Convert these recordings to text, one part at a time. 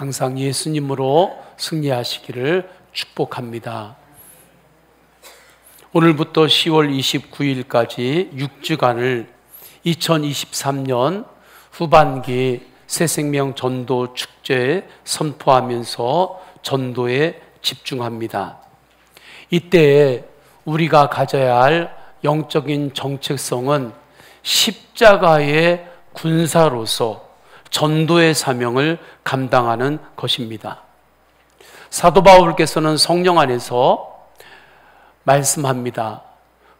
항상 예수님으로 승리하시기를 축복합니다. 오늘부터 10월 29일까지 6주간을 2023년 후반기 새생명 전도 축제에 선포하면서 전도에 집중합니다. 이때에 우리가 가져야 할 영적인 정체성은 십자가의 군사로서 전도의 사명을 감당하는 것입니다. 사도 바울께서는 성령 안에서 말씀합니다.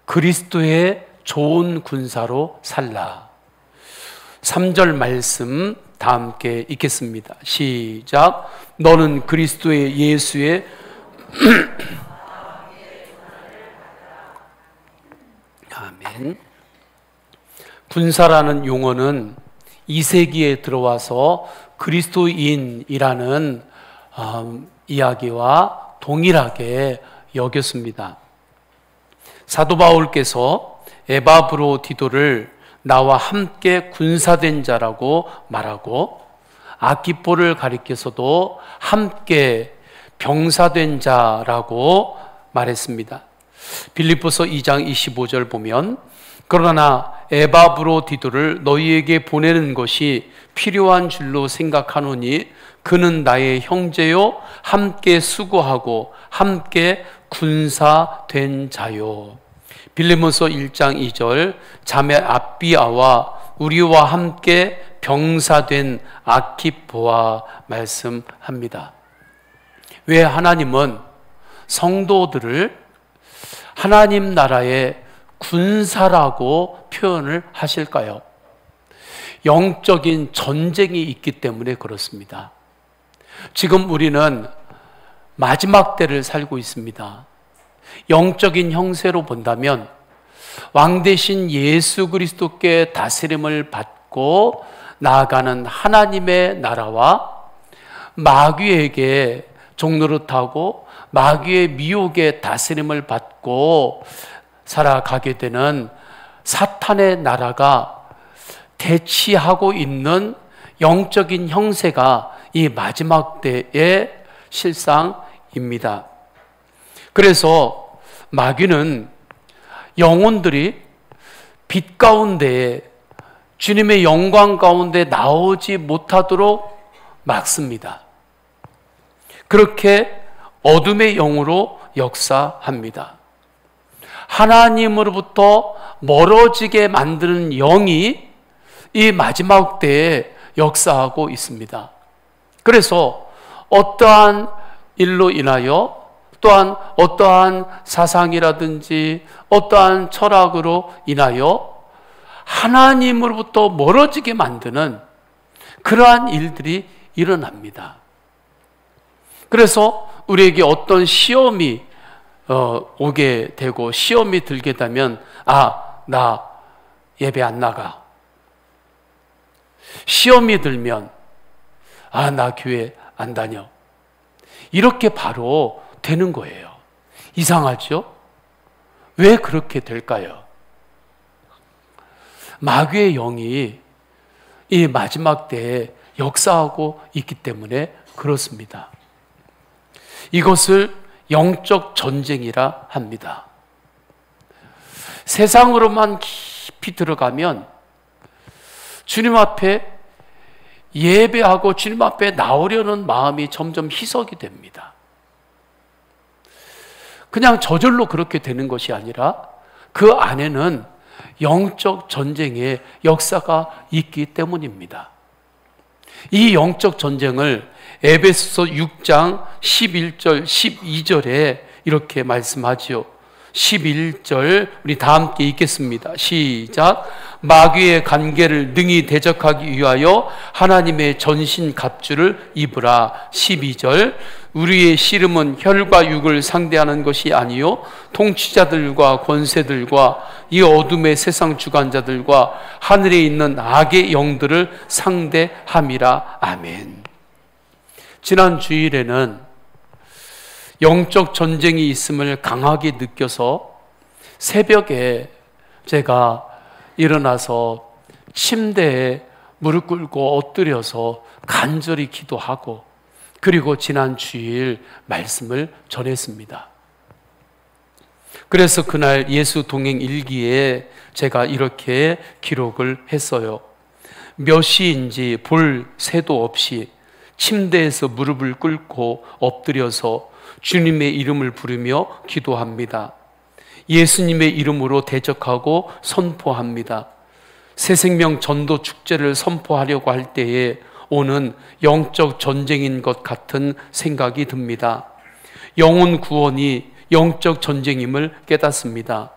그리스도의 좋은 군사로 살라. 3절 말씀 다 함께 읽겠습니다. 시작. 너는 그리스도의 예수의 아멘. 군사라는 용어는 2세기에 들어와서 그리스도인이라는 이야기와 동일하게 여겼습니다. 사도 바울께서 에바브로디도를 나와 함께 군사된 자라고 말하고 아키포를 가리켜서도 함께 병사된 자라고 말했습니다. 빌립보서 2장 25절 보면 그러나 에바브로디도를 너희에게 보내는 것이 필요한 줄로 생각하노니 그는 나의 형제요 함께 수고하고 함께 군사된 자요. 빌립보서 1장 2절 자매 아비아와 우리와 함께 병사된 아키포와 말씀합니다. 왜 하나님은 성도들을 하나님 나라의 군사라고 표현을 하실까요? 영적인 전쟁이 있기 때문에 그렇습니다. 지금 우리는 마지막 때를 살고 있습니다. 영적인 형세로 본다면 왕 대신 예수 그리스도께 다스림을 받고 나아가는 하나님의 나라와 마귀에게 종노릇하고 마귀의 미혹의 다스림을 받고 살아가게 되는 사탄의 나라가 대치하고 있는 영적인 형세가 이 마지막 때의 실상입니다. 그래서 마귀는 영혼들이 빛 가운데 주님의 영광 가운데 나오지 못하도록 막습니다. 그렇게 어둠의 영으로 역사합니다. 하나님으로부터 멀어지게 만드는 영이 이 마지막 때에 역사하고 있습니다. 그래서 어떠한 일로 인하여 또한 어떠한 사상이라든지 어떠한 철학으로 인하여 하나님으로부터 멀어지게 만드는 그러한 일들이 일어납니다. 그래서 우리에게 어떤 시험이 오게 되고 시험이 들게 되면 나 예배 안 나가. 시험이 들면 나 교회 안 다녀. 이렇게 바로 되는 거예요. 이상하죠? 왜 그렇게 될까요? 마귀의 영이 이 마지막 때에 역사하고 있기 때문에 그렇습니다. 이것을 영적 전쟁이라 합니다. 세상으로만 깊이 들어가면 주님 앞에 예배하고 주님 앞에 나오려는 마음이 점점 희석이 됩니다. 그냥 저절로 그렇게 되는 것이 아니라 그 안에는 영적 전쟁의 역사가 있기 때문입니다. 이 영적 전쟁을 에베소서 6장 11절 12절에 이렇게 말씀하지요. 11절 우리 다 함께 읽겠습니다. 시작. 마귀의 관계를 능히 대적하기 위하여 하나님의 전신 갑주를 입으라. 12절 우리의 씨름은 혈과 육을 상대하는 것이 아니요 통치자들과 권세들과 이 어둠의 세상 주관자들과 하늘에 있는 악의 영들을 상대함이라. 아멘. 지난 주일에는 영적 전쟁이 있음을 강하게 느껴서 새벽에 제가 일어나서 침대에 무릎 꿇고 엎드려서 간절히 기도하고 그리고 지난 주일 말씀을 전했습니다. 그래서 그날 예수 동행 일기에 제가 이렇게 기록을 했어요. 몇 시인지 볼 새도 없이 침대에서 무릎을 꿇고 엎드려서 주님의 이름을 부르며 기도합니다. 예수님의 이름으로 대적하고 선포합니다. 새생명 전도 축제를 선포하려고 할 때에 오는 영적 전쟁인 것 같은 생각이 듭니다. 영혼 구원이 영적 전쟁임을 깨닫습니다.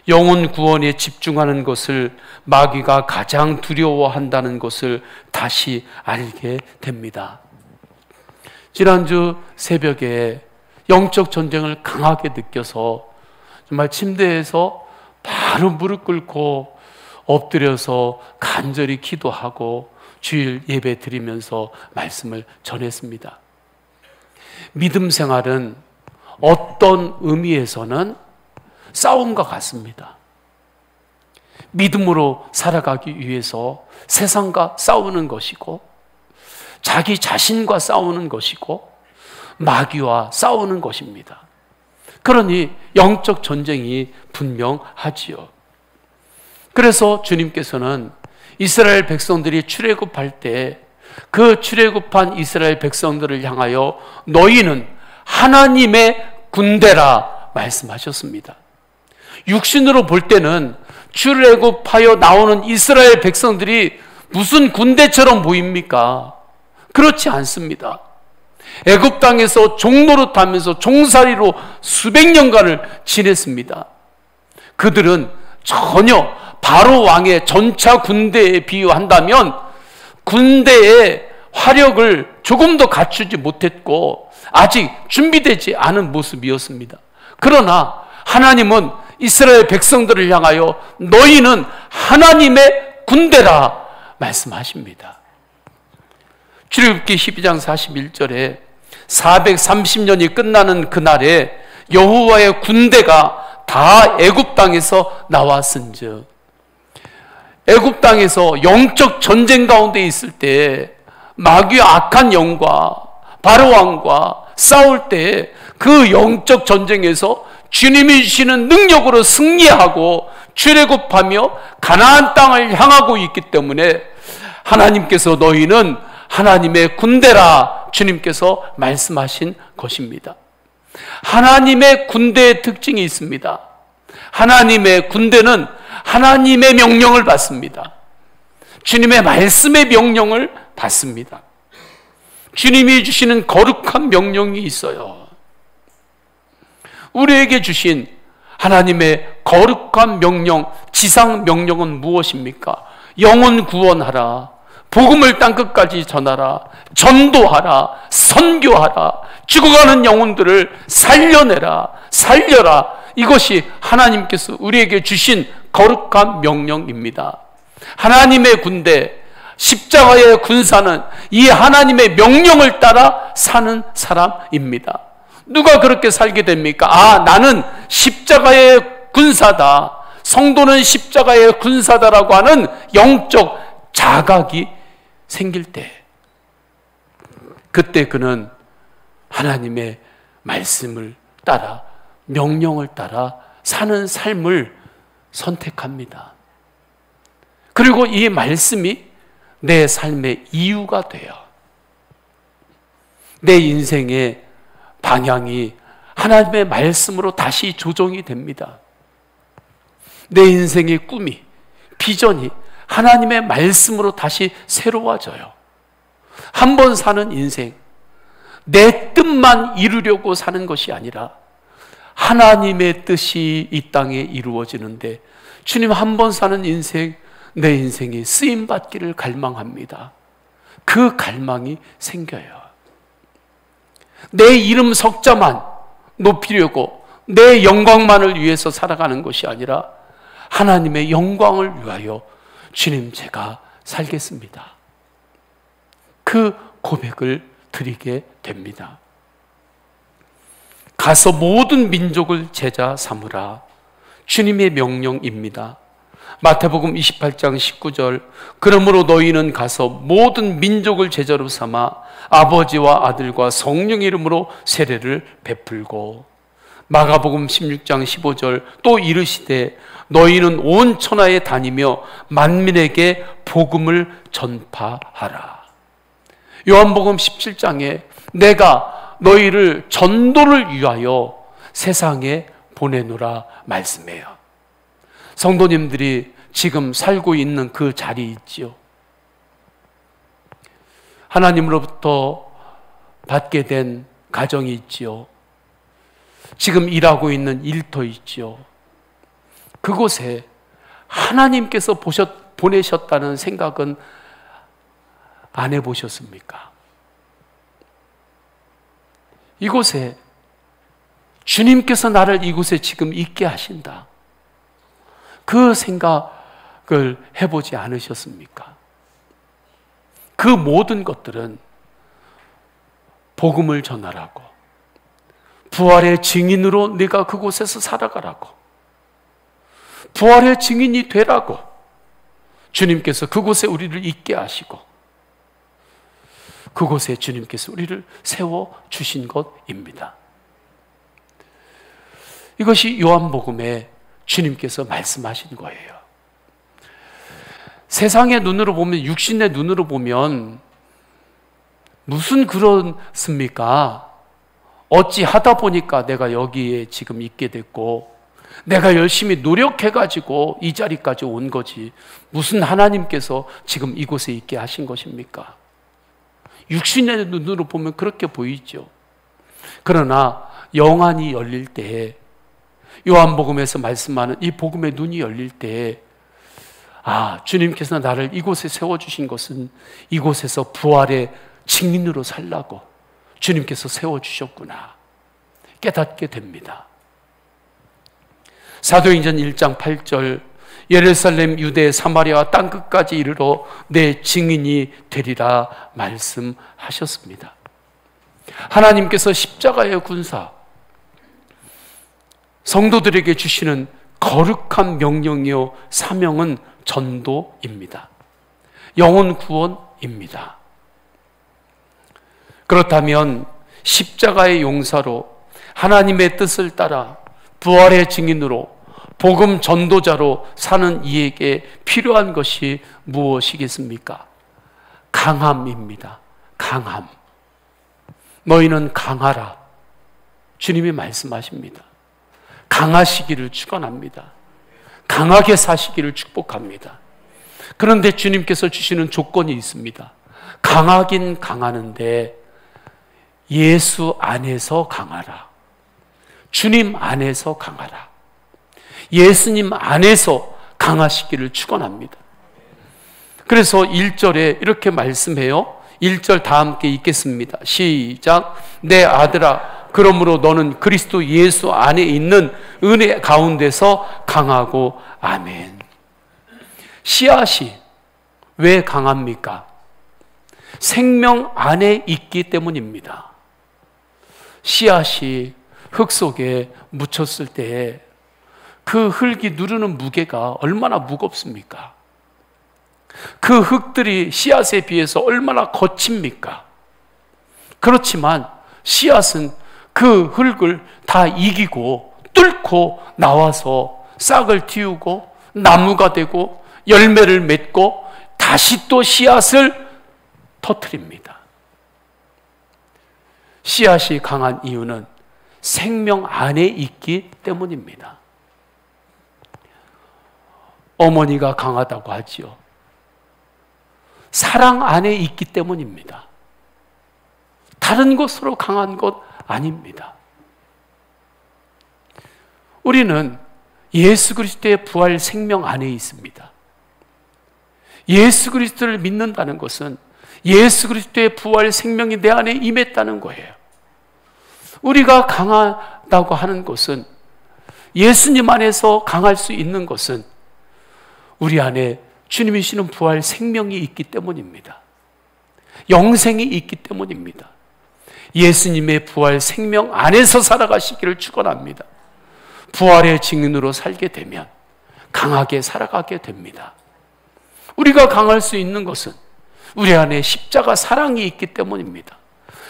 영혼 구원에 집중하는 것을 마귀가 가장 두려워한다는 것을 다시 알게 됩니다. 지난주 새벽에 영적 전쟁을 강하게 느껴서 정말 침대에서 바로 무릎 꿇고 엎드려서 간절히 기도하고 주일 예배 드리면서 말씀을 전했습니다. 믿음 생활은 어떤 의미에서는 싸움과 같습니다. 믿음으로 살아가기 위해서 세상과 싸우는 것이고, 자기 자신과 싸우는 것이고, 마귀와 싸우는 것입니다. 그러니 영적 전쟁이 분명하지요. 그래서 주님께서는 이스라엘 백성들이 출애굽할 때 그 출애굽한 이스라엘 백성들을 향하여 너희는 하나님의 군대라 말씀하셨습니다. 육신으로 볼 때는 출애굽하여 나오는 이스라엘 백성들이 무슨 군대처럼 보입니까? 그렇지 않습니다. 애굽 땅에서 종노릇하면서 종살이로 수백 년간을 지냈습니다. 그들은 전혀 바로 왕의 전차 군대에 비유한다면 군대의 화력을 조금 더 갖추지 못했고 아직 준비되지 않은 모습이었습니다. 그러나 하나님은 이스라엘 백성들을 향하여 너희는 하나님의 군대라 말씀하십니다. 출애굽기 12장 41절에 430년이 끝나는 그날에 여호와의 군대가 다 애굽 땅에서 나왔은즉, 애굽 땅에서 영적 전쟁 가운데 있을 때 마귀의 악한 영과 바로 왕과 싸울 때 그 영적 전쟁에서 주님이 주시는 능력으로 승리하고 출애굽하며 가나안 땅을 향하고 있기 때문에 하나님께서 너희는 하나님의 군대라 주님께서 말씀하신 것입니다. 하나님의 군대의 특징이 있습니다. 하나님의 군대는 하나님의 명령을 받습니다. 주님의 말씀의 명령을 받습니다. 주님이 주시는 거룩한 명령이 있어요. 우리에게 주신 하나님의 거룩한 명령, 지상 명령은 무엇입니까? 영혼 구원하라, 복음을 땅끝까지 전하라, 전도하라, 선교하라, 죽어가는 영혼들을 살려내라, 살려라. 이것이 하나님께서 우리에게 주신 거룩한 명령입니다. 하나님의 군대, 십자가의 군사는 이 하나님의 명령을 따라 사는 사람입니다. 누가 그렇게 살게 됩니까? 아, 나는 십자가의 군사다, 성도는 십자가의 군사다라고 하는 영적 자각이 생길 때, 그때 그는 하나님의 말씀을 따라, 명령을 따라 사는 삶을 선택합니다. 그리고 이 말씀이 내 삶의 이유가 돼요. 내 인생의 방향이 하나님의 말씀으로 다시 조정이 됩니다. 내 인생의 꿈이, 비전이 하나님의 말씀으로 다시 새로워져요. 한 번 사는 인생, 내 뜻만 이루려고 사는 것이 아니라 하나님의 뜻이 이 땅에 이루어지는데, 주님 한 번 사는 인생, 내 인생이 쓰임받기를 갈망합니다. 그 갈망이 생겨요. 내 이름 석자만 높이려고, 내 영광만을 위해서 살아가는 것이 아니라 하나님의 영광을 위하여 주님 제가 살겠습니다. 그 고백을 드리게 됩니다. 가서 모든 민족을 제자 삼으라, 주님의 명령입니다. 마태복음 28장 19절, 그러므로 너희는 가서 모든 민족을 제자로 삼아 아버지와 아들과 성령 이름으로 세례를 베풀고, 마가복음 16장 15절, 또 이르시되 너희는 온 천하에 다니며 만민에게 복음을 전파하라. 요한복음 17장에 내가 너희를 전도를 위하여 세상에 보내노라 말씀해요. 성도님들이 지금 살고 있는 그 자리 있지요. 하나님으로부터 받게 된 가정이 있지요. 지금 일하고 있는 일터 있지요. 그곳에 하나님께서 보내셨다는 생각은 안 해보셨습니까? 이곳에 주님께서 나를 이곳에 지금 있게 하신다, 그 생각을 해보지 않으셨습니까? 그 모든 것들은 복음을 전하라고, 부활의 증인으로 네가 그곳에서 살아가라고, 부활의 증인이 되라고 주님께서 그곳에 우리를 있게 하시고, 그곳에 주님께서 우리를 세워주신 것입니다. 이것이 요한복음에 주님께서 말씀하신 거예요. 세상의 눈으로 보면, 육신의 눈으로 보면 무슨 그렇습니까? 어찌 하다 보니까 내가 여기에 지금 있게 됐고, 내가 열심히 노력해가지고 이 자리까지 온 거지, 무슨 하나님께서 지금 이곳에 있게 하신 것입니까? 육신의 눈으로 보면 그렇게 보이죠. 그러나 영안이 열릴 때에, 요한복음에서 말씀하는 이 복음의 눈이 열릴 때에, 아, 주님께서 나를 이곳에 세워주신 것은 이곳에서 부활의 증인으로 살라고 주님께서 세워주셨구나 깨닫게 됩니다. 사도행전 1장 8절, 예루살렘, 유대, 사마리아 땅끝까지 이르러 내 증인이 되리라 말씀하셨습니다. 하나님께서 십자가의 군사, 성도들에게 주시는 거룩한 명령이요 사명은 전도입니다. 영혼 구원입니다. 그렇다면 십자가의 용사로 하나님의 뜻을 따라 부활의 증인으로 복음 전도자로 사는 이에게 필요한 것이 무엇이겠습니까? 강함입니다. 강함. 너희는 강하라. 주님이 말씀하십니다. 강하시기를 축원합니다. 강하게 사시기를 축복합니다. 그런데 주님께서 주시는 조건이 있습니다. 강하긴 강하는데 예수 안에서 강하라. 주님 안에서 강하라. 예수님 안에서 강하시기를 축원합니다. 그래서 1절에 이렇게 말씀해요. 1절 다 함께 읽겠습니다. 시작. 내 아들아, 그러므로 너는 그리스도 예수 안에 있는 은혜 가운데서 강하고. 아멘. 씨앗이 왜 강합니까? 생명 안에 있기 때문입니다. 씨앗이 흙 속에 묻혔을 때에 그 흙이 누르는 무게가 얼마나 무겁습니까? 그 흙들이 씨앗에 비해서 얼마나 거칩니까? 그렇지만 씨앗은 그 흙을 다 이기고 뚫고 나와서 싹을 틔우고 나무가 되고 열매를 맺고 다시 또 씨앗을 터뜨립니다. 씨앗이 강한 이유는 생명 안에 있기 때문입니다. 어머니가 강하다고 하지요. 사랑 안에 있기 때문입니다. 다른 것으로 강한 것 아닙니다. 우리는 예수 그리스도의 부활 생명 안에 있습니다. 예수 그리스도를 믿는다는 것은 예수 그리스도의 부활 생명이 내 안에 임했다는 거예요. 우리가 강하다고 하는 것은, 예수님 안에서 강할 수 있는 것은 우리 안에 주님이시는 부활 생명이 있기 때문입니다. 영생이 있기 때문입니다. 예수님의 부활 생명 안에서 살아가시기를 축원합니다. 부활의 증인으로 살게 되면 강하게 살아가게 됩니다. 우리가 강할 수 있는 것은 우리 안에 십자가 사랑이 있기 때문입니다.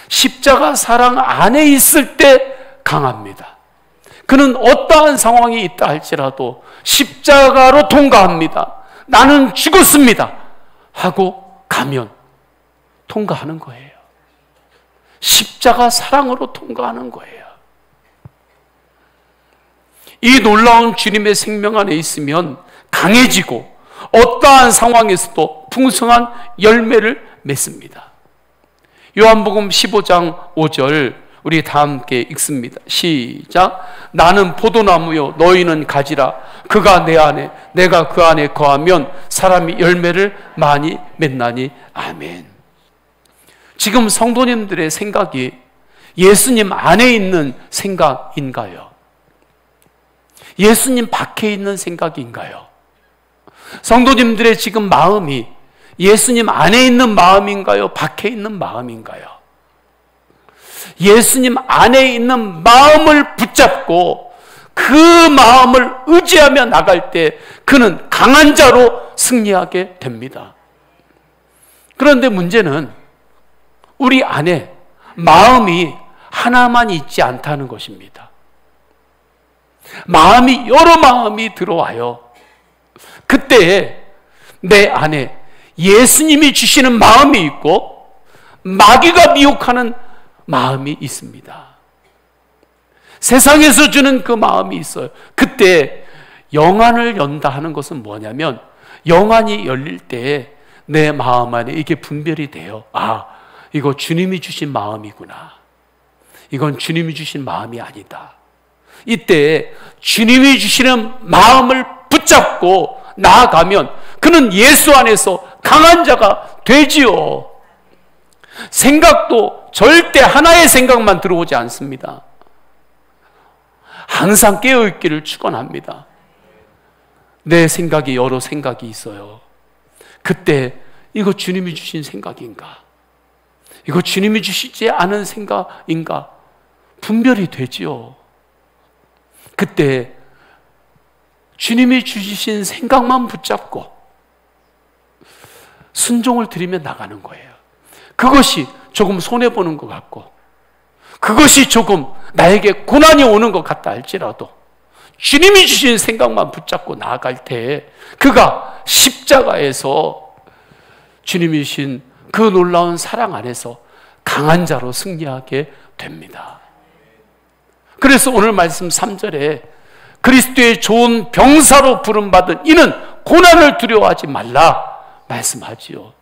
십자가 사랑 안에 있을 때 강합니다. 그는 어떠한 상황이 있다 할지라도 십자가로 통과합니다. 나는 죽었습니다 하고 가면 통과하는 거예요. 십자가 사랑으로 통과하는 거예요. 이 놀라운 주님의 생명 안에 있으면 강해지고 어떠한 상황에서도 풍성한 열매를 맺습니다. 요한복음 15장 5절 우리 다 함께 읽습니다. 시작. 나는 포도나무요 너희는 가지라. 그가 내 안에 내가 그 안에 거하면 사람이 열매를 많이 맺나니. 아멘. 지금 성도님들의 생각이 예수님 안에 있는 생각인가요? 예수님 밖에 있는 생각인가요? 성도님들의 지금 마음이 예수님 안에 있는 마음인가요? 밖에 있는 마음인가요? 예수님 안에 있는 마음을 붙잡고 그 마음을 의지하며 나갈 때 그는 강한 자로 승리하게 됩니다. 그런데 문제는 우리 안에 마음이 하나만 있지 않다는 것입니다. 마음이 여러 마음이 들어와요. 그때 내 안에 예수님이 주시는 마음이 있고 마귀가 미혹하는 마음이 있습니다. 세상에서 주는 그 마음이 있어요. 그때 영안을 연다 하는 것은 뭐냐면 영안이 열릴 때 내 마음 안에 이게 분별이 돼요. 아, 이거 주님이 주신 마음이구나. 이건 주님이 주신 마음이 아니다. 이때 주님이 주시는 마음을 붙잡고 나아가면 그는 예수 안에서 강한 자가 되지요. 생각도 절대 하나의 생각만 들어오지 않습니다. 항상 깨어있기를 축원합니다. 내 생각이 여러 생각이 있어요. 그때 이거 주님이 주신 생각인가? 이거 주님이 주시지 않은 생각인가? 분별이 되지요. 그때 주님이 주신 생각만 붙잡고 순종을 드리며 나가는 거예요. 그것이 조금 손해보는 것 같고 그것이 조금 나에게 고난이 오는 것 같다 할지라도 주님이 주신 생각만 붙잡고 나아갈 때 그가 십자가에서 주님이 주신 그 놀라운 사랑 안에서 강한 자로 승리하게 됩니다. 그래서 오늘 말씀 3절에 그리스도의 좋은 병사로 부름받은 이는 고난을 두려워하지 말라 말씀하지요.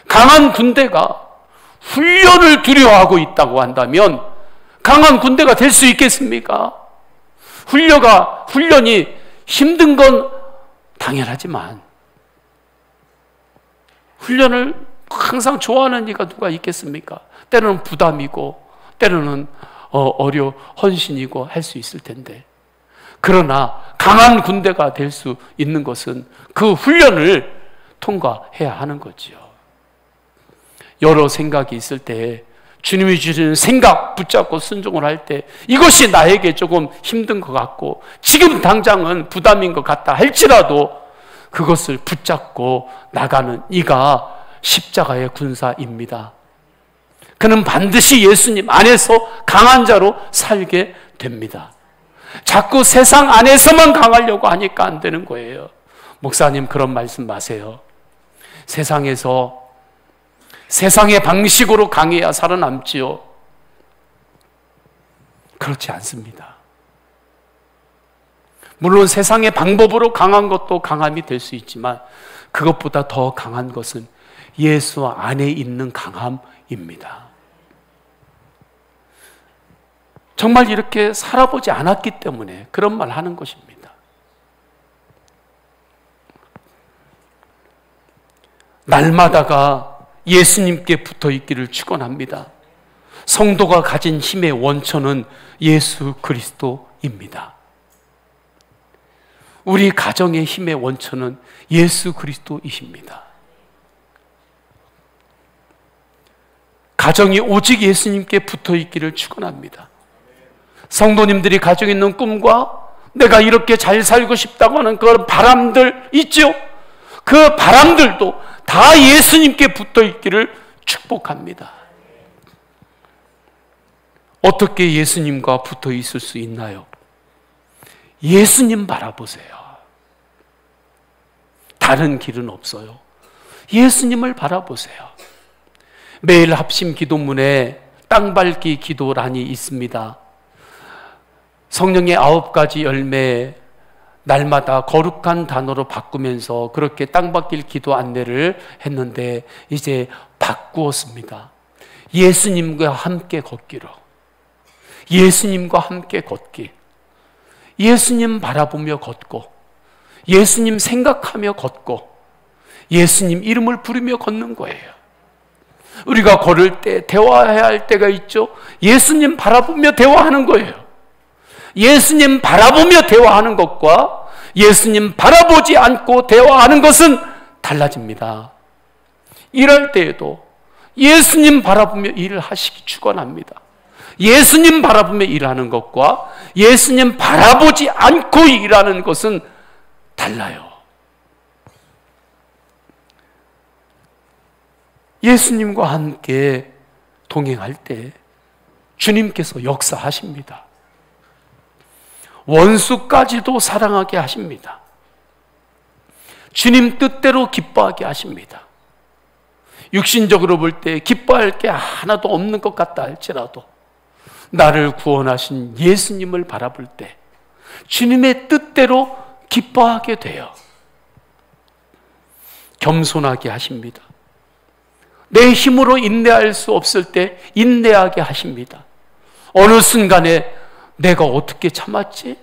강한 군대가 훈련을 두려워하고 있다고 한다면 강한 군대가 될 수 있겠습니까? 훈련이 힘든 건 당연하지만 훈련을 항상 좋아하는 이가 누가 있겠습니까? 때로는 부담이고 때로는 헌신이고 할 수 있을 텐데 그러나 강한 군대가 될 수 있는 것은 그 훈련을 통과해야 하는 거지요. 여러 생각이 있을 때 주님이 주시는 생각 붙잡고 순종을 할 때 이것이 나에게 조금 힘든 것 같고 지금 당장은 부담인 것 같다 할지라도 그것을 붙잡고 나가는 이가 십자가의 군사입니다. 그는 반드시 예수님 안에서 강한 자로 살게 됩니다. 자꾸 세상 안에서만 강하려고 하니까 안 되는 거예요. 목사님 그런 말씀 마세요. 세상의 방식으로 강해야 살아남지요. 그렇지 않습니다. 물론 세상의 방법으로 강한 것도 강함이 될 수 있지만 그것보다 더 강한 것은 예수 안에 있는 강함입니다. 정말 이렇게 살아보지 않았기 때문에 그런 말 하는 것입니다. 날마다가 예수님께 붙어 있기를 축원합니다. 성도가 가진 힘의 원천은 예수 그리스도입니다. 우리 가정의 힘의 원천은 예수 그리스도이십니다. 가정이 오직 예수님께 붙어 있기를 축원합니다. 성도님들이 가지고 있는 꿈과 내가 이렇게 잘 살고 싶다고 하는 그런 바람들 있죠? 그 바람들도 다 예수님께 붙어 있기를 축복합니다. 어떻게 예수님과 붙어 있을 수 있나요? 예수님 바라보세요. 다른 길은 없어요. 예수님을 바라보세요. 매일 합심 기도문에 땅밟기 기도란이 있습니다. 성령의 9가지 열매 날마다 거룩한 단어로 바꾸면서 그렇게 땅밟기 기도 안내를 했는데 이제 바꾸었습니다. 예수님과 함께 걷기로. 예수님과 함께 걷기. 예수님 바라보며 걷고, 예수님 생각하며 걷고, 예수님 이름을 부르며 걷는 거예요. 우리가 걸을 때 대화해야 할 때가 있죠. 예수님 바라보며 대화하는 거예요. 예수님 바라보며 대화하는 것과 예수님 바라보지 않고 대화하는 것은 달라집니다. 일할 때에도 예수님 바라보며 일을 하시기 축원합니다. 예수님 바라보며 일하는 것과 예수님 바라보지 않고 일하는 것은 달라요. 예수님과 함께 동행할 때 주님께서 역사하십니다. 원수까지도 사랑하게 하십니다. 주님 뜻대로 기뻐하게 하십니다. 육신적으로 볼 때 기뻐할 게 하나도 없는 것 같다 할지라도 나를 구원하신 예수님을 바라볼 때 주님의 뜻대로 기뻐하게 돼요. 겸손하게 하십니다. 내 힘으로 인내할 수 없을 때 인내하게 하십니다. 어느 순간에 내가 어떻게 참았지?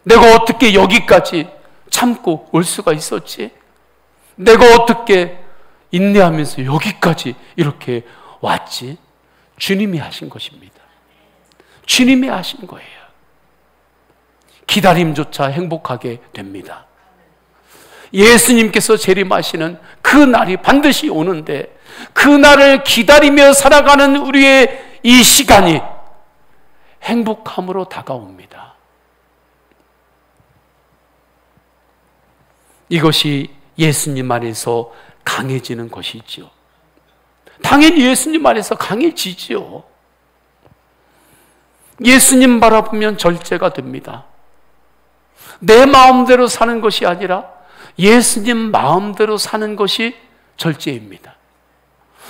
내가 어떻게 여기까지 참고 올 수가 있었지? 내가 어떻게 인내하면서 여기까지 이렇게 왔지? 주님이 하신 것입니다. 주님이 하신 거예요. 기다림조차 행복하게 됩니다. 예수님께서 재림하시는 그 날이 반드시 오는데 그 날을 기다리며 살아가는 우리의 이 시간이 행복함으로 다가옵니다. 이것이 예수님 안에서 강해지는 것이지요. 당연히 예수님 안에서 강해지지요. 예수님 바라보면 절제가 됩니다. 내 마음대로 사는 것이 아니라 예수님 마음대로 사는 것이 절제입니다.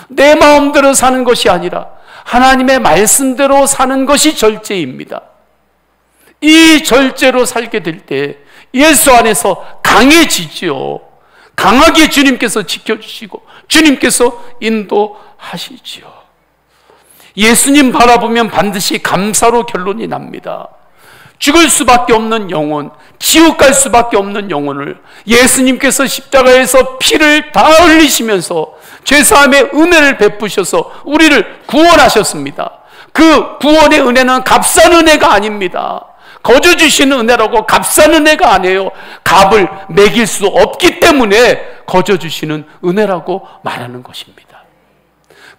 내 마음대로 사는 것이 아니라 하나님의 말씀대로 사는 것이 절제입니다. 이 절제로 살게 될 때 예수 안에서 강해지지요. 강하게 주님께서 지켜주시고 주님께서 인도하시지요. 예수님 바라보면 반드시 감사로 결론이 납니다. 죽을 수밖에 없는 영혼, 지옥 갈 수밖에 없는 영혼을 예수님께서 십자가에서 피를 다 흘리시면서 죄사함의 은혜를 베푸셔서 우리를 구원하셨습니다. 그 구원의 은혜는 값싼 은혜가 아닙니다. 거저 주시는 은혜라고 값싼 은혜가 아니에요. 값을 매길 수 없기 때문에 거저 주시는 은혜라고 말하는 것입니다.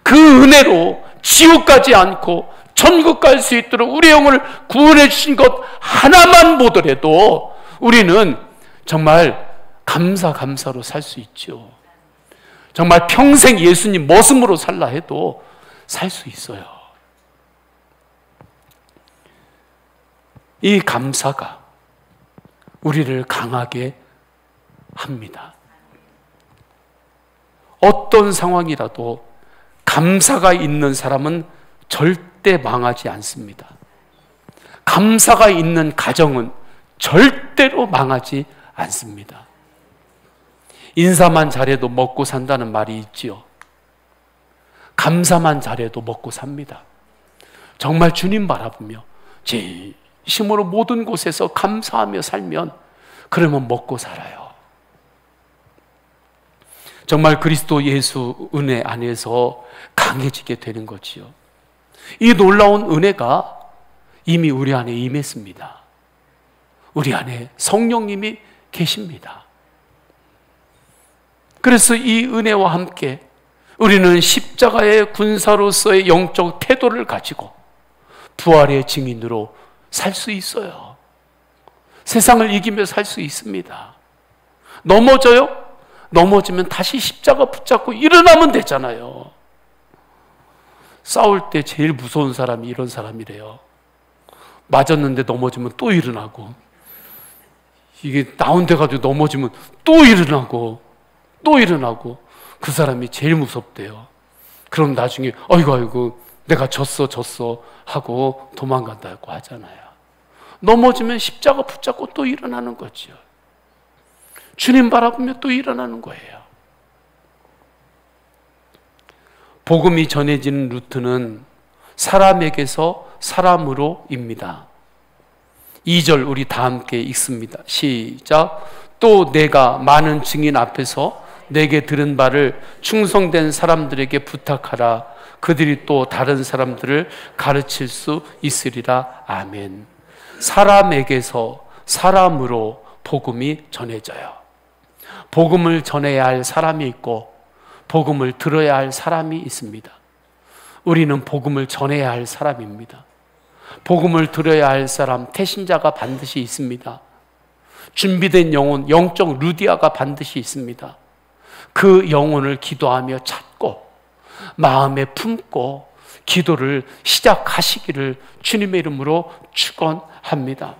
그 은혜로 지옥 가지 않고 천국 갈 수 있도록 우리 영혼을 구원해 주신 것 하나만 보더라도 우리는 정말 감사로 살 수 있죠. 정말 평생 예수님 모습으로 살라 해도 살 수 있어요. 이 감사가 우리를 강하게 합니다. 어떤 상황이라도 감사가 있는 사람은 절대 망하지 않습니다. 감사가 있는 가정은 절대로 망하지 않습니다. 인사만 잘해도 먹고 산다는 말이 있지요. 감사만 잘해도 먹고 삽니다. 정말 주님 바라보며 진심으로 모든 곳에서 감사하며 살면 그러면 먹고 살아요. 정말 그리스도 예수 은혜 안에서 강해지게 되는 거지요. 이 놀라운 은혜가 이미 우리 안에 임했습니다. 우리 안에 성령님이 계십니다. 그래서 이 은혜와 함께 우리는 십자가의 군사로서의 영적 태도를 가지고 부활의 증인으로 살 수 있어요. 세상을 이기며 살 수 있습니다. 넘어져요? 넘어지면 다시 십자가 붙잡고 일어나면 되잖아요. 싸울 때 제일 무서운 사람이 이런 사람이래요. 맞았는데 넘어지면 또 일어나고, 이게 다운돼가지고 넘어지면 또 일어나고 또 일어나고, 그 사람이 제일 무섭대요. 그럼 나중에 아이고 내가 졌어 하고 도망간다고 하잖아요. 넘어지면 십자가 붙잡고 또 일어나는 거죠. 주님 바라보며 또 일어나는 거예요. 복음이 전해지는 루트는 사람에게서 사람으로입니다. 2절 우리 다 함께 읽습니다. 시작. 또 내가 많은 증인 앞에서 내게 들은 바를 충성된 사람들에게 부탁하라. 그들이 또 다른 사람들을 가르칠 수 있으리라. 아멘. 사람에게서 사람으로 복음이 전해져요. 복음을 전해야 할 사람이 있고 복음을 들어야 할 사람이 있습니다. 우리는 복음을 전해야 할 사람입니다. 복음을 들어야 할 사람, 태신자가 반드시 있습니다. 준비된 영혼, 영적 루디아가 반드시 있습니다. 그 영혼을 기도하며 찾고 마음에 품고 기도를 시작하시기를 주님의 이름으로 축원합니다.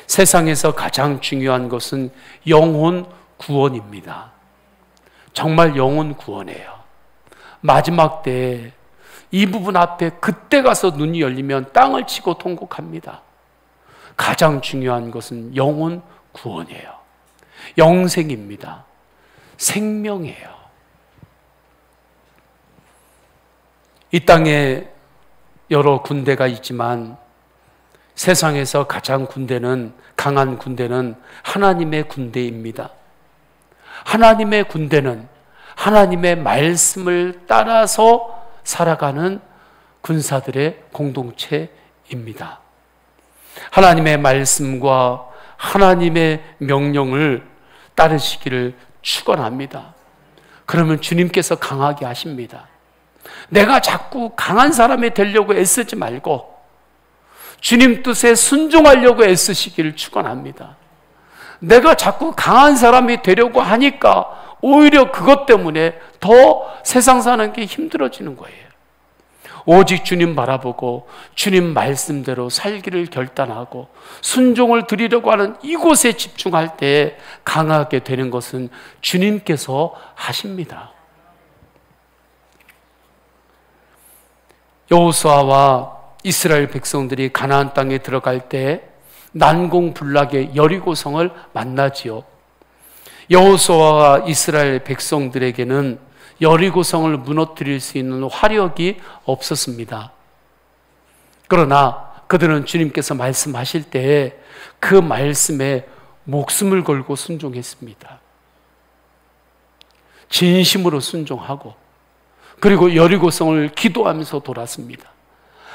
세상에서 가장 중요한 것은 영혼 구원입니다. 정말 영혼 구원이에요. 마지막 때에 이 부분 앞에 그때 가서 눈이 열리면 땅을 치고 통곡합니다. 가장 중요한 것은 영혼 구원이에요. 영생입니다. 생명이에요. 이 땅에 여러 군대가 있지만 세상에서 가장 강한 군대는 하나님의 군대입니다. 하나님의 군대는 하나님의 말씀을 따라서 살아가는 군사들의 공동체입니다. 하나님의 말씀과 하나님의 명령을 따르시기를 축원합니다. 그러면 주님께서 강하게 하십니다. 내가 자꾸 강한 사람이 되려고 애쓰지 말고 주님 뜻에 순종하려고 애쓰시기를 축원합니다. 내가 자꾸 강한 사람이 되려고 하니까 오히려 그것 때문에 더 세상 사는 게 힘들어지는 거예요. 오직 주님 바라보고 주님 말씀대로 살기를 결단하고 순종을 드리려고 하는 이곳에 집중할 때 강하게 되는 것은 주님께서 하십니다. 여호수아와 이스라엘 백성들이 가나안 땅에 들어갈 때 난공불락의 여리고성을 만나지요. 여호수아와 이스라엘 백성들에게는 여리고성을 무너뜨릴 수 있는 화력이 없었습니다. 그러나 그들은 주님께서 말씀하실 때 그 말씀에 목숨을 걸고 순종했습니다. 진심으로 순종하고 그리고 여리고성을 기도하면서 돌았습니다.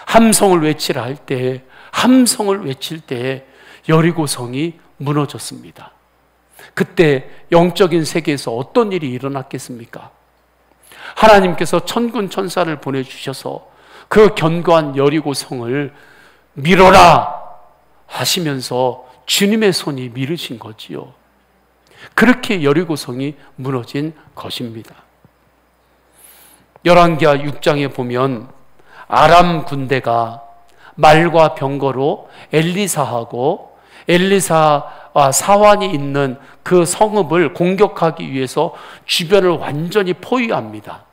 함성을 외치라 할 때, 함성을 외칠 때 여리고성이 무너졌습니다. 그때 영적인 세계에서 어떤 일이 일어났겠습니까? 하나님께서 천군 천사를 보내주셔서 그 견고한 여리고성을 밀어라 하시면서 주님의 손이 밀으신 거지요. 그렇게 여리고성이 무너진 것입니다. 열왕기하 6장에 보면 아람 군대가 말과 병거로 엘리사하고 엘리사와 사환이 있는 그 성읍을 공격하기 위해서 주변을 완전히 포위합니다.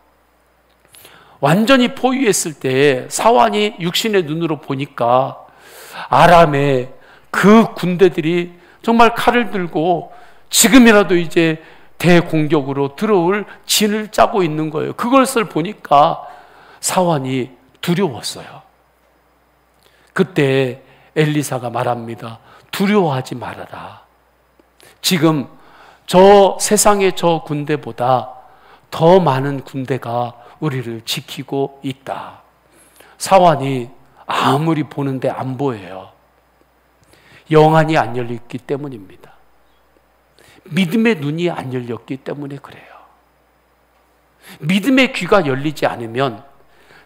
완전히 포위했을 때 사환이 육신의 눈으로 보니까 아람의 그 군대들이 정말 칼을 들고 지금이라도 이제 대공격으로 들어올 진을 짜고 있는 거예요. 그것을 보니까 사환이 두려웠어요. 그때 엘리사가 말합니다. 두려워하지 말아라. 지금 저 세상의 저 군대보다 더 많은 군대가 우리를 지키고 있다. 사환이 아무리 보는데 안 보여요. 영안이 안 열렸기 때문입니다. 믿음의 눈이 안 열렸기 때문에 그래요. 믿음의 귀가 열리지 않으면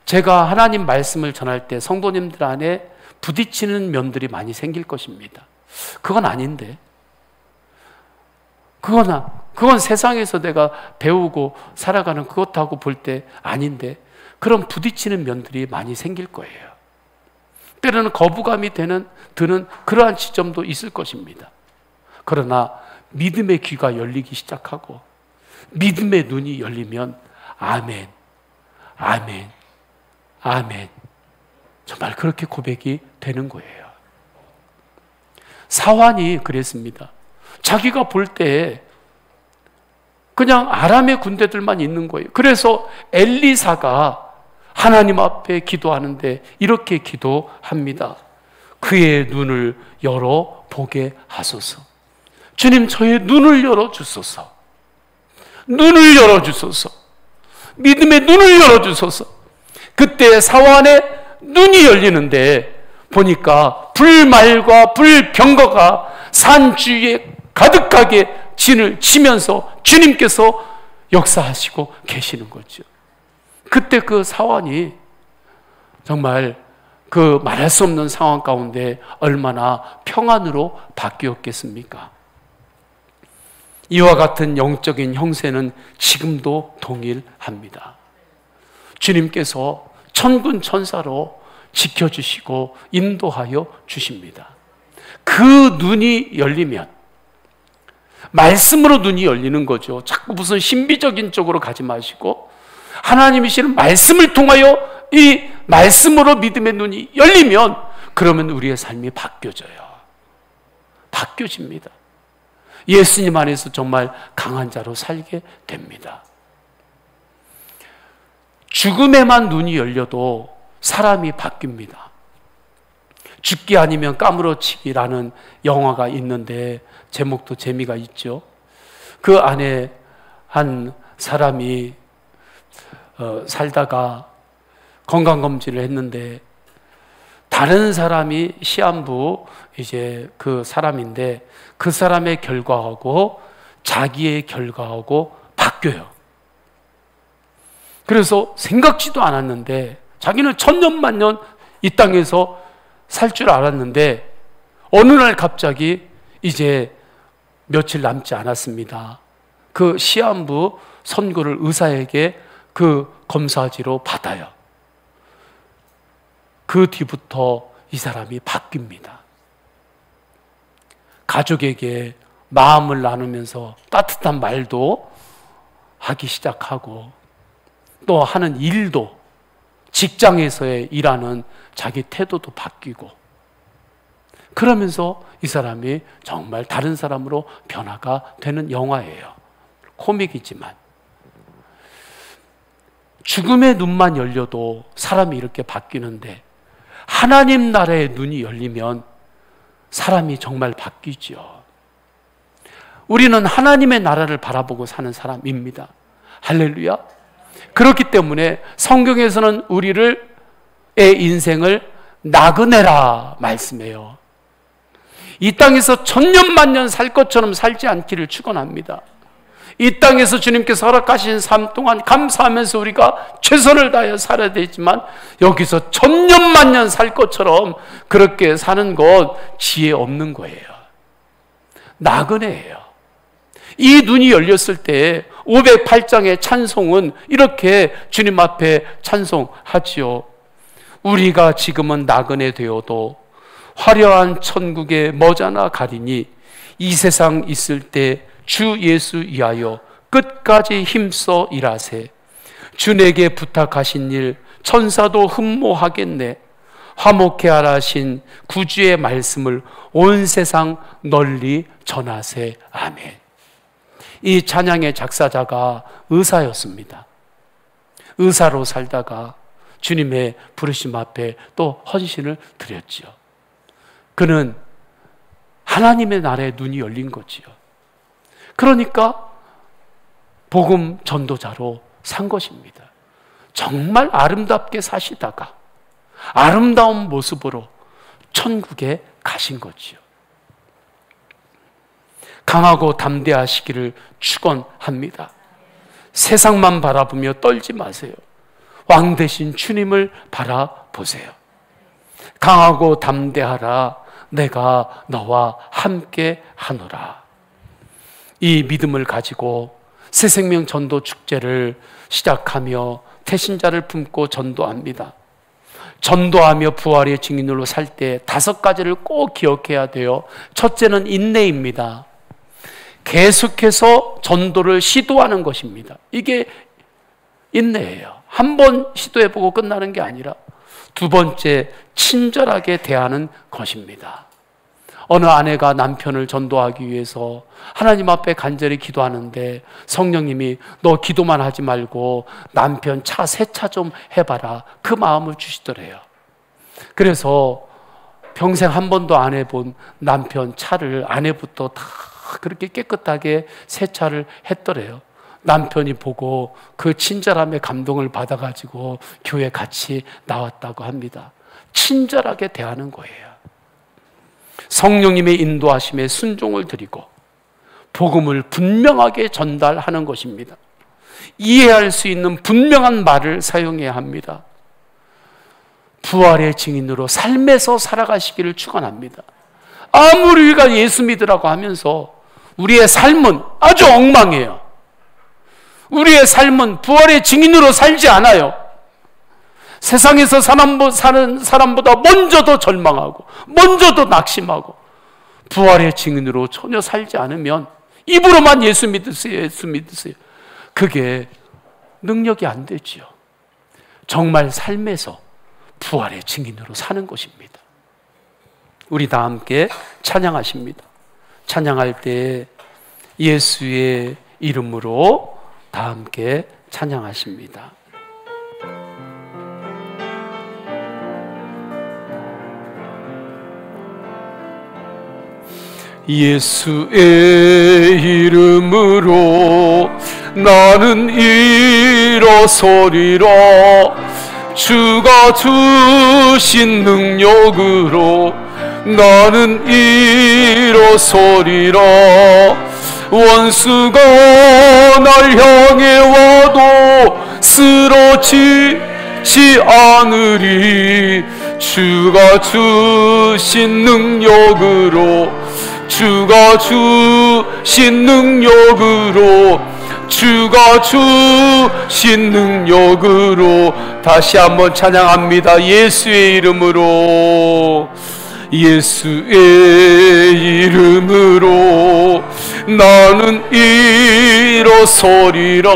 제가 하나님 말씀을 전할 때 성도님들 안에 부딪히는 면들이 많이 생길 것입니다. 그건 아닌데. 그건 세상에서 내가 배우고 살아가는 그것하고 볼 때 아닌데, 그런 부딪히는 면들이 많이 생길 거예요. 때로는 거부감이 드는 그러한 지점도 있을 것입니다. 그러나 믿음의 귀가 열리기 시작하고 믿음의 눈이 열리면 아멘, 아멘, 아멘, 정말 그렇게 고백이 되는 거예요. 사환이 그랬습니다. 자기가 볼 때 그냥 아람의 군대들만 있는 거예요. 그래서 엘리사가 하나님 앞에 기도하는데 이렇게 기도합니다. 그의 눈을 열어 보게 하소서. 주님, 저의 눈을 열어 주소서. 눈을 열어 주소서. 믿음의 눈을 열어 주소서. 그때 사환의 눈이 열리는데 보니까 불말과 불병거가 산 주위에 가득하게 진을 치면서 주님께서 역사하시고 계시는 거죠. 그때 그 사환이 정말 그 말할 수 없는 상황 가운데 얼마나 평안으로 바뀌었겠습니까? 이와 같은 영적인 형세는 지금도 동일합니다. 주님께서 천군 천사로 지켜주시고 인도하여 주십니다. 그 눈이 열리면, 말씀으로 눈이 열리는 거죠. 자꾸 무슨 신비적인 쪽으로 가지 마시고 하나님이시는 말씀을 통하여 이 말씀으로 믿음의 눈이 열리면 그러면 우리의 삶이 바뀌어져요. 바뀌어집니다. 예수님 안에서 정말 강한 자로 살게 됩니다. 죽음에만 눈이 열려도 사람이 바뀝니다. 죽기 아니면 까무러치기라는 영화가 있는데 제목도 재미가 있죠. 그 안에 한 사람이 살다가 건강검진을 했는데 다른 사람이 시한부 이제 그 사람인데 그 사람의 결과하고 자기의 결과하고 바뀌어요. 그래서 생각지도 않았는데 자기는 천년만년 이 땅에서 살 줄 알았는데 어느 날 갑자기 이제 며칠 남지 않았습니다. 그 시한부 선고를 의사에게 그 검사지로 받아요. 그 뒤부터 이 사람이 바뀝니다. 가족에게 마음을 나누면서 따뜻한 말도 하기 시작하고 또 하는 일도 직장에서의 일하는 자기 태도도 바뀌고 그러면서 이 사람이 정말 다른 사람으로 변화가 되는 영화예요. 코믹이지만 죽음의 눈만 열려도 사람이 이렇게 바뀌는데 하나님 나라의 눈이 열리면 사람이 정말 바뀌죠. 우리는 하나님의 나라를 바라보고 사는 사람입니다. 할렐루야. 그렇기 때문에 성경에서는 우리의 인생을 나그네라 말씀해요. 이 땅에서 천년만년 살 것처럼 살지 않기를 축원합니다. 이 땅에서 주님께서 허락하신 삶 동안 감사하면서 우리가 최선을 다하여 살아야 되지만 여기서 천년만년 살 것처럼 그렇게 사는 것 지혜 없는 거예요. 나그네예요. 이 눈이 열렸을 때 508장의 찬송은 이렇게 주님 앞에 찬송하지요. 우리가 지금은 나그네 되어도 화려한 천국에 머지않아 가리니 이 세상 있을 때 주 예수 위하여 끝까지 힘써 일하세. 주 내게 부탁하신 일 천사도 흠모하겠네. 화목해 하라 하신 구주의 말씀을 온 세상 널리 전하세. 아멘. 이 찬양의 작사자가 의사였습니다. 의사로 살다가 주님의 부르심 앞에 또 헌신을 드렸지요. 그는 하나님의 나라의 눈이 열린 거지요. 그러니까 복음 전도자로 산 것입니다. 정말 아름답게 사시다가 아름다운 모습으로 천국에 가신 거지요. 강하고 담대하시기를 축원합니다. 세상만 바라보며 떨지 마세요. 왕 되신 주님을 바라보세요. 강하고 담대하라. 내가 너와 함께 하노라. 이 믿음을 가지고 새생명 전도 축제를 시작하며 태신자를 품고 전도합니다. 전도하며 부활의 증인으로 살 때 5가지를 꼭 기억해야 돼요. 첫째는 인내입니다. 계속해서 전도를 시도하는 것입니다. 이게 인내예요. 한 번 시도해보고 끝나는 게 아니라 두 번째, 친절하게 대하는 것입니다. 어느 아내가 남편을 전도하기 위해서 하나님 앞에 간절히 기도하는데 성령님이 너 기도만 하지 말고 남편 차 세차 좀 해봐라, 그 마음을 주시더래요. 그래서 평생 한 번도 안 해본 남편 차를 아내부터 다 그렇게 깨끗하게 세차를 했더래요. 남편이 보고 그 친절함에 감동을 받아가지고 교회 같이 나왔다고 합니다. 친절하게 대하는 거예요. 성령님의 인도하심에 순종을 드리고 복음을 분명하게 전달하는 것입니다. 이해할 수 있는 분명한 말을 사용해야 합니다. 부활의 증인으로 삶에서 살아가시기를 축원합니다. 아무리 우리가 예수 믿으라고 하면서 우리의 삶은 아주 엉망해요. 우리의 삶은 부활의 증인으로 살지 않아요. 세상에서 사는 사람보다 먼저 더 절망하고 먼저 더 낙심하고 부활의 증인으로 전혀 살지 않으면 입으로만 예수 믿으세요, 예수 믿으세요. 그게 능력이 안 되지요. 정말 삶에서 부활의 증인으로 사는 것입니다. 우리 다 함께 찬양하십니다. 찬양할 때 예수의 이름으로 다 함께 찬양하십니다. 예수의 이름으로 나는 일어서리라. 주가 주신 능력으로 나는 일어서리라. 원수가 날 향해 와도 쓰러지지 않으리. 주가 주신 능력으로, 주가 주신 능력으로, 주가 주신 능력으로. 다시 한번 찬양합니다. 예수의 이름으로, 예수의 이름으로 나는 일어서리라.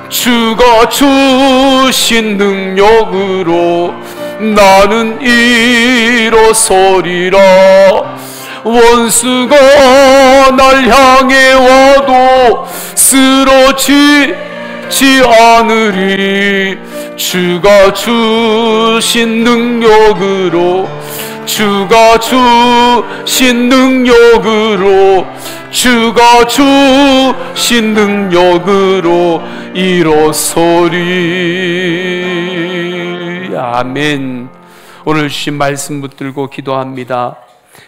주가 주신 능력으로 나는 일어서리라. 원수가 날 향해 와도 쓰러지지 않으리. 주가 주신 능력으로, 주가 주신 능력으로, 주가 주신 능력으로 일어서리. 아멘. 오늘 주신 말씀 붙들고 기도합니다.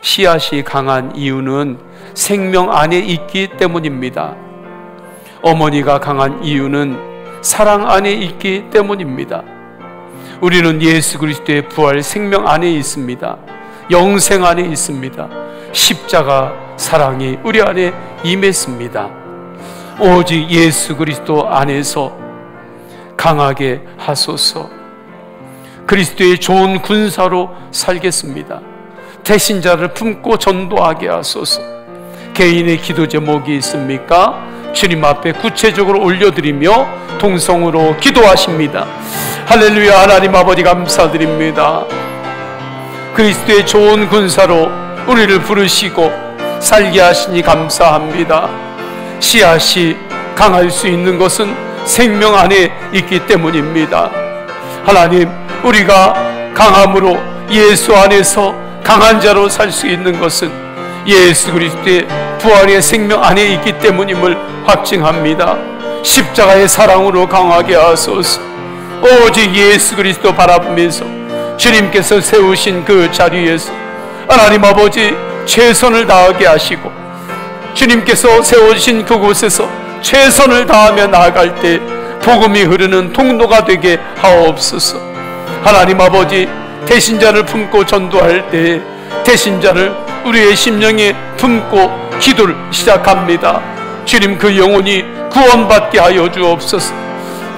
씨앗이 강한 이유는 생명 안에 있기 때문입니다. 어머니가 강한 이유는 사랑 안에 있기 때문입니다. 우리는 예수 그리스도의 부활 생명 안에 있습니다. 영생 안에 있습니다. 십자가 사랑이 우리 안에 임했습니다. 오직 예수 그리스도 안에서 강하게 하소서. 그리스도의 좋은 군사로 살겠습니다. 태신자를 품고 전도하게 하소서. 개인의 기도 제목이 있습니까? 주님 앞에 구체적으로 올려드리며 동성으로 기도하십니다. 할렐루야. 하나님 아버지 감사드립니다. 그리스도의 좋은 군사로 우리를 부르시고 살게 하시니 감사합니다. 씨앗이 강할 수 있는 것은 생명 안에 있기 때문입니다. 하나님, 우리가 강함으로 예수 안에서 강한 자로 살 수 있는 것은 예수 그리스도의 부활의 생명 안에 있기 때문임을 확증합니다. 십자가의 사랑으로 강하게 하소서. 오직 예수 그리스도 바라보면서 주님께서 세우신 그 자리에서 하나님 아버지 최선을 다하게 하시고, 주님께서 세우신 그곳에서 최선을 다하며 나아갈 때 복음이 흐르는 통로가 되게 하옵소서. 하나님 아버지, 대신자를 품고 전도할 때 대신자를 우리의 심령에 품고 기도를 시작합니다. 주님, 그 영혼이 구원받게 하여 주옵소서.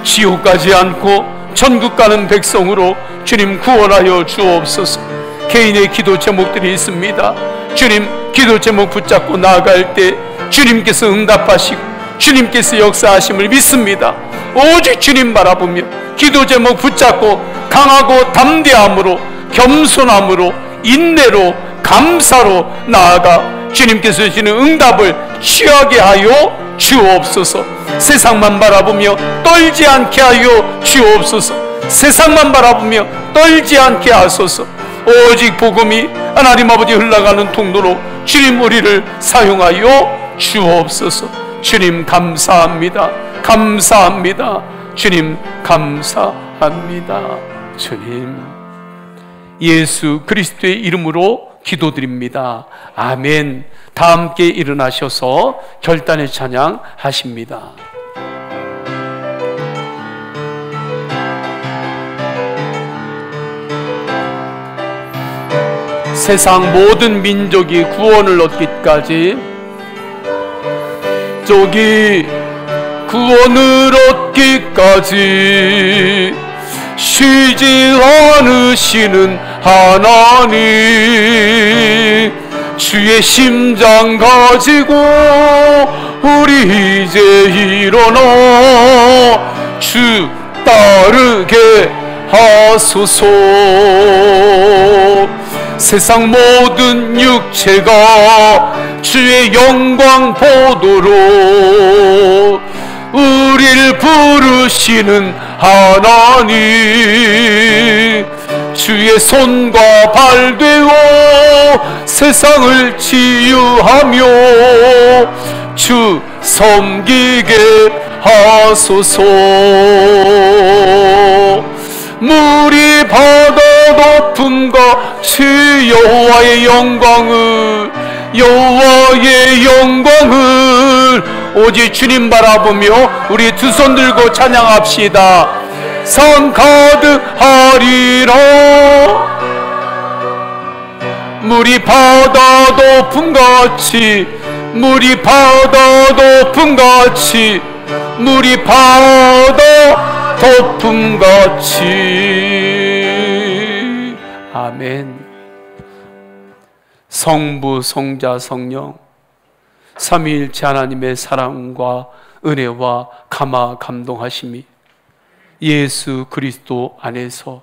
지옥 가지 않고 천국 가는 백성으로 주님 구원하여 주옵소서. 개인의 기도 제목들이 있습니다. 주님, 기도 제목 붙잡고 나아갈 때 주님께서 응답하시고 주님께서 역사하심을 믿습니다. 오직 주님 바라보며 기도 제목 붙잡고 강하고 담대함으로, 겸손함으로, 인내로, 감사로 나아가 주님께서 주시는 응답을 취하게 하여 주옵소서. 세상만 바라보며 떨지 않게 하여 주옵소서. 세상만 바라보며 떨지 않게 하소서. 오직 복음이 하나님 아버지 흘러가는 통로로 주님 우리를 사용하여 주옵소서. 주님 감사합니다. 감사합니다. 주님 감사합니다. 주님, 예수 그리스도의 이름으로 기도드립니다. 아멘. 다 함께 일어나셔서 결단의 찬양 하십니다. 세상 모든 민족이 구원을 얻기까지 저기 구원을 얻기까지 쉬지 않으시는 하나님, 주의 심장 가지고 우리 이제 일어나 주 따르게 하소서. 세상 모든 육체가 주의 영광 보도록 우리를 부르시는 하나님, 주의 손과 발 되어 세상을 치유하며 주 섬기게 하소서. 물이 바다 높은 같이 여호와의 영광을, 여호와의 영광을 오직 주님 바라보며 우리 두 손 들고 찬양합시다. 상 가득하리라. 물이 바다 높은 같이, 물이 바다 높은 같이, 물이 바다 높은 같이. 아멘. 성부, 성자, 성령 삼위일체 하나님의 사랑과 은혜와 감화 감동하심이 예수 그리스도 안에서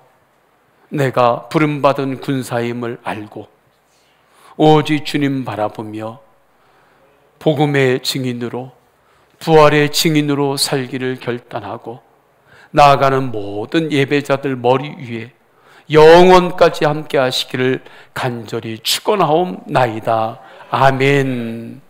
내가 부름받은 군사임을 알고 오직 주님 바라보며 복음의 증인으로, 부활의 증인으로 살기를 결단하고 나아가는 모든 예배자들 머리 위에 영원까지 함께 하시기를 간절히 축원하옵나이다. 아멘.